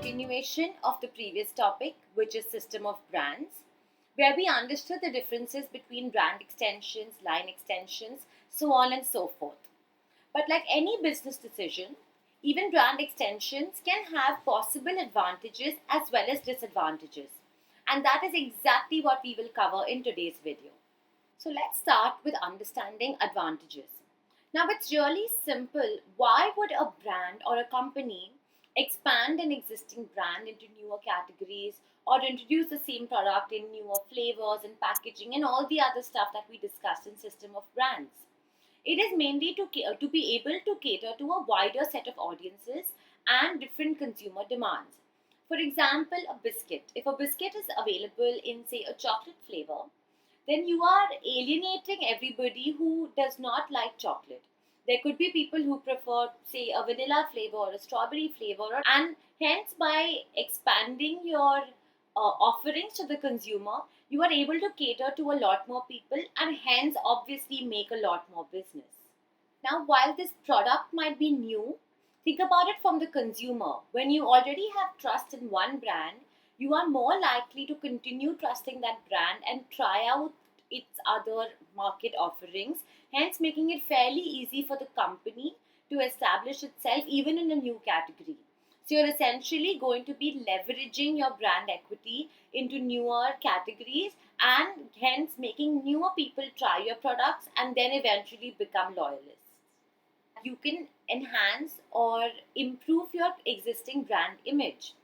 continuation of the previous topic, which is system of brands, where we understood the differences between brand extensions, line extensions, so on and so forth. But like any business decision, even brand extensions can have possible advantages as well as disadvantages. And that is exactly what we will cover in today's video. So let's start with understanding advantages. Now it's really simple. Why would a brand or a company expand an existing brand into newer categories or introduce the same product in newer flavors and packaging and all the other stuff that we discussed in system of brands? It is mainly to be able to cater to a wider set of audiences and different consumer demands. For example, a biscuit. If a biscuit is available in, say, a chocolate flavor, then you are alienating everybody who does not like chocolate. There could be people who prefer, say, a vanilla flavor or a strawberry flavor, and hence by expanding your offerings to the consumer, you are able to cater to a lot more people and hence obviously make a lot more business. Now, while this product might be new, think about it from the consumer. When you already have trust in one brand, you are more likely to continue trusting that brand and try out its other market offerings, hence making it fairly easy for the company to establish itself even in a new category. So you're essentially going to be leveraging your brand equity into newer categories and hence making newer people try your products and then eventually become loyalists. You can enhance or improve your existing brand image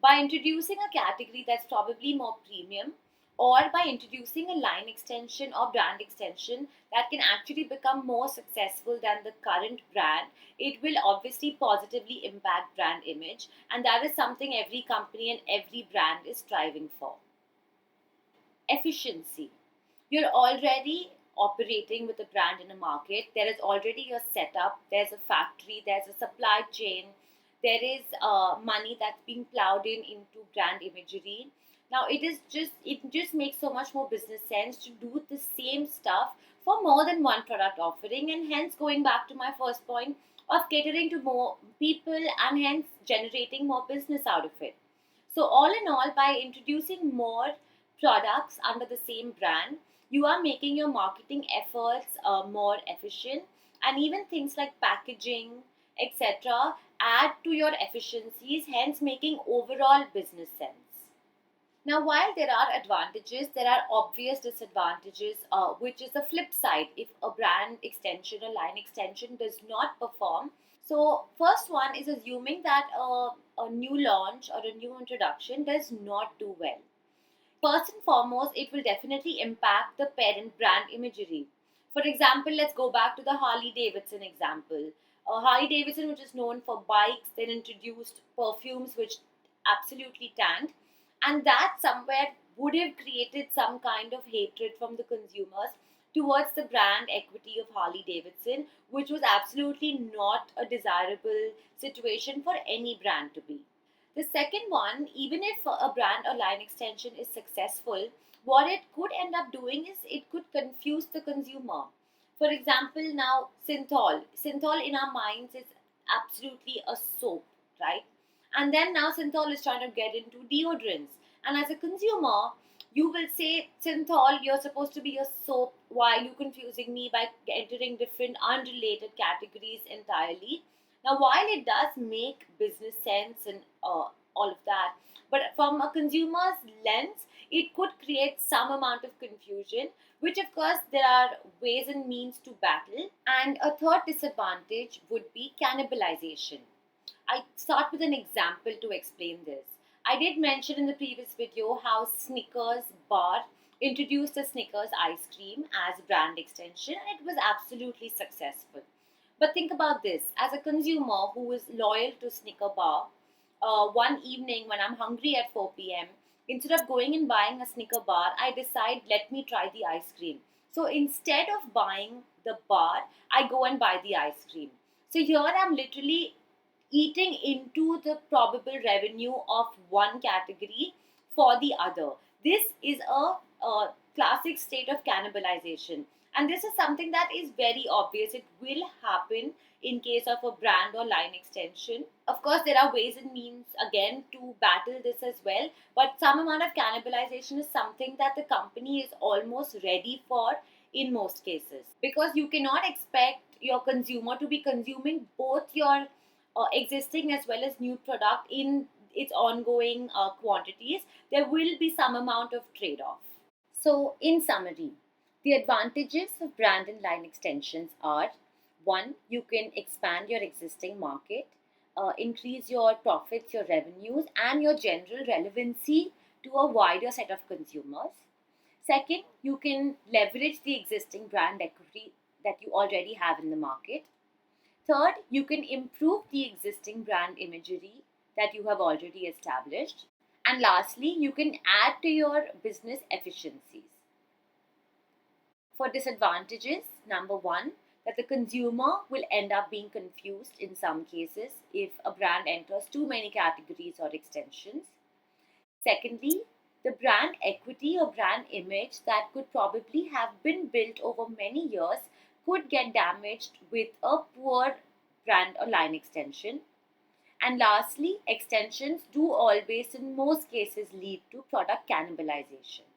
by introducing a category that's probably more premium, or by introducing a line extension or brand extension that can actually become more successful than the current brand. It will obviously positively impact brand image, and that is something every company and every brand is striving for. Efficiency. You're already operating with a brand in a market. There is already a setup, there's a factory, there's a supply chain, there is money that's being plowed into brand imagery. Now it just makes so much more business sense to do the same stuff for more than one product offering, and hence going back to my first point of catering to more people and hence generating more business out of it. So, all in all, by introducing more products under the same brand, you are making your marketing efforts more efficient, and even things like packaging, etc., add to your efficiencies, hence making overall business sense. Now, while there are advantages, there are obvious disadvantages, which is the flip side if a brand extension or line extension does not perform. So, first one is assuming that a new launch or a new introduction does not do well. First and foremost, it will definitely impact the parent brand imagery. For example, let's go back to the Harley Davidson example. Harley Davidson, which is known for bikes, then introduced perfumes which absolutely tanked, and that somewhere would have created some kind of hatred from the consumers towards the brand equity of Harley Davidson, which was absolutely not a desirable situation for any brand to be. The second one, even if a brand or line extension is successful, what it could end up doing is it could confuse the consumer. For example, now Synthol. Synthol in our minds is absolutely a soap, right? And then now Synthol is trying to get into deodorants. And as a consumer, you will say, Synthol, you're supposed to be a soap. Why are you confusing me by entering different unrelated categories entirely? Now, while it does make business sense and all of that, but from a consumer's lens, it could create some amount of confusion, which of course there are ways and means to battle. And a third disadvantage would be cannibalization. I start with an example to explain this. I did mention in the previous video how Snickers bar introduced the Snickers ice cream as a brand extension, and it was absolutely successful. But think about this, as a consumer who is loyal to Snicker bar, one evening when I'm hungry at 4 p.m., instead of going and buying a Snicker bar, I decide, let me try the ice cream. So instead of buying the bar, I go and buy the ice cream. So here I'm literally eating into the probable revenue of one category for the other. This is a classic state of cannibalization. And this is something that is very obvious. It will happen in case of a brand or line extension. Of course, there are ways and means again to battle this as well, but some amount of cannibalization is something that the company is almost ready for in most cases, because you cannot expect your consumer to be consuming both your existing as well as new product in its ongoing quantities. There will be some amount of trade off. So, in summary, the advantages of brand and line extensions are: one, you can expand your existing market, increase your profits, your revenues, and your general relevancy to a wider set of consumers. Second, you can leverage the existing brand equity that you already have in the market. Third, you can improve the existing brand imagery that you have already established. And lastly, you can add to your business efficiencies. For disadvantages, number one, that the consumer will end up being confused in some cases if a brand enters too many categories or extensions. Secondly, the brand equity or brand image that could probably have been built over many years could get damaged with a poor brand or line extension. And lastly, extensions do always, in most cases, lead to product cannibalization.